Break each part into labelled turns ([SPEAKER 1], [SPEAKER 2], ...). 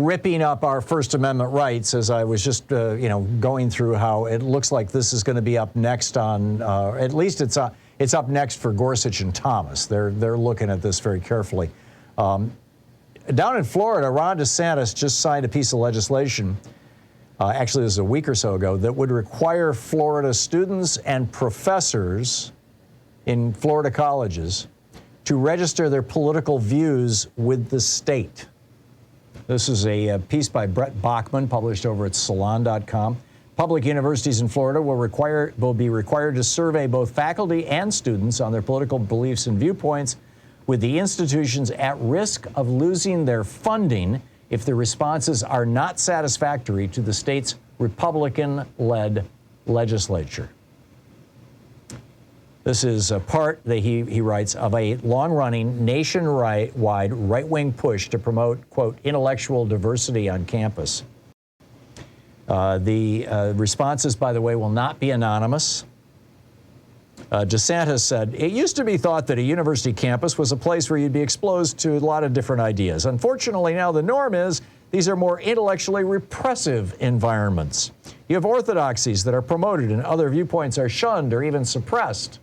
[SPEAKER 1] ripping up our First Amendment rights, as I was just, going through how it looks like this is going to be up next on, at least it's up next for Gorsuch and Thomas. They're looking at this very carefully. Down in Florida, Ron DeSantis just signed a piece of legislation, actually this was a week or so ago, that would require Florida students and professors in Florida colleges to register their political views with the state. This is a piece by Brett Bachman, published over at Salon.com. Public universities in Florida will be required to survey both faculty and students on their political beliefs and viewpoints, with the institutions at risk of losing their funding if the responses are not satisfactory to the state's Republican-led legislature. This is a part, that he writes, of a long-running, nationwide right-wing push to promote, quote, intellectual diversity on campus. The responses, by the way, will not be anonymous. DeSantis said, it used to be thought that a university campus was a place where you'd be exposed to a lot of different ideas. Unfortunately, now the norm is these are more intellectually repressive environments. You have orthodoxies that are promoted and other viewpoints are shunned or even suppressed.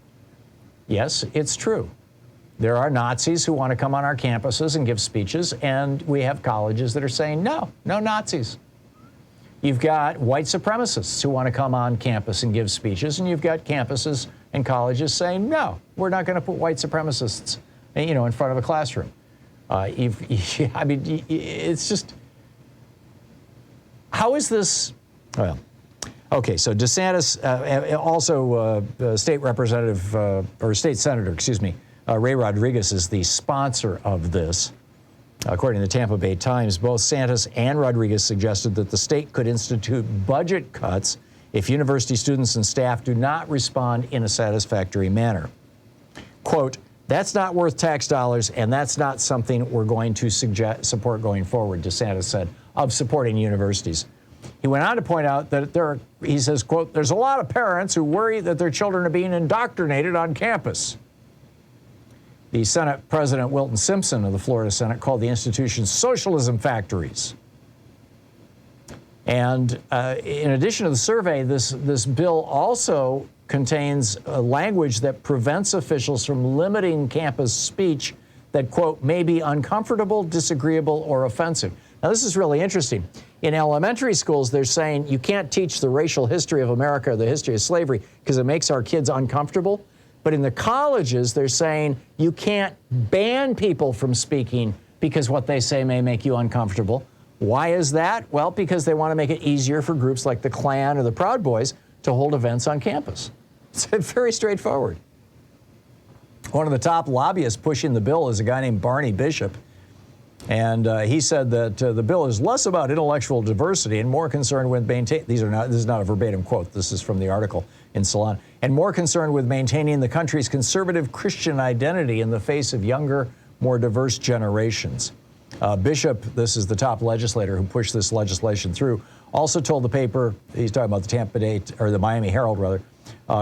[SPEAKER 1] Yes, it's true. There are Nazis who want to come on our campuses and give speeches, and we have colleges that are saying, no Nazis. You've got white supremacists who want to come on campus and give speeches, and you've got campuses and colleges saying, no, we're not going to put white supremacists, in front of a classroom. It's just, how is this? Well, okay, so DeSantis, also state representative, or state senator, Ray Rodriguez is the sponsor of this. According to the Tampa Bay Times, both Santis and Rodriguez suggested that the state could institute budget cuts if university students and staff do not respond in a satisfactory manner. Quote, that's not worth tax dollars, and that's not something we're going to support going forward, DeSantis said, of supporting universities. He went on to point out that he says, quote, there's a lot of parents who worry that their children are being indoctrinated on campus. The Senate President Wilton Simpson of the Florida Senate called the institutions socialism factories. And in addition to the survey, this bill also contains language that prevents officials from limiting campus speech that, quote, may be uncomfortable, disagreeable, or offensive. Now, this is really interesting. In elementary schools, they're saying you can't teach the racial history of America or the history of slavery because it makes our kids uncomfortable. But in the colleges, they're saying you can't ban people from speaking because what they say may make you uncomfortable. Why is that? Well, because they want to make it easier for groups like the Klan or the Proud Boys to hold events on campus. It's very straightforward. One of the top lobbyists pushing the bill is a guy named Barney Bishop. And he said that the bill is less about intellectual diversity and more concerned with maintaining, this is not a verbatim quote, this is from the article in Salon, and more concerned with maintaining the country's conservative Christian identity in the face of younger, more diverse generations. Bishop, this is the top legislator who pushed this legislation through, also told the paper, he's talking about the Tampa Bay, or the Miami Herald rather,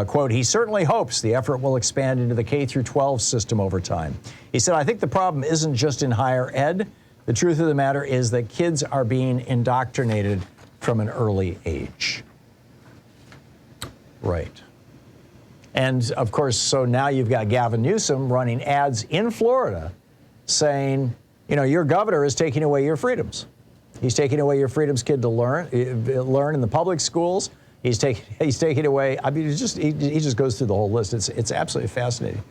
[SPEAKER 1] quote, he certainly hopes the effort will expand into the K-12 system over time. He said, I think the problem isn't just in higher ed. The truth of the matter is that kids are being indoctrinated from an early age. Right. And of course, so now you've got Gavin Newsom running ads in Florida saying, your governor is taking away your freedoms. He's taking away your freedoms, kid, to learn in the public schools. He's taking away, he just goes through the whole list. It's absolutely fascinating.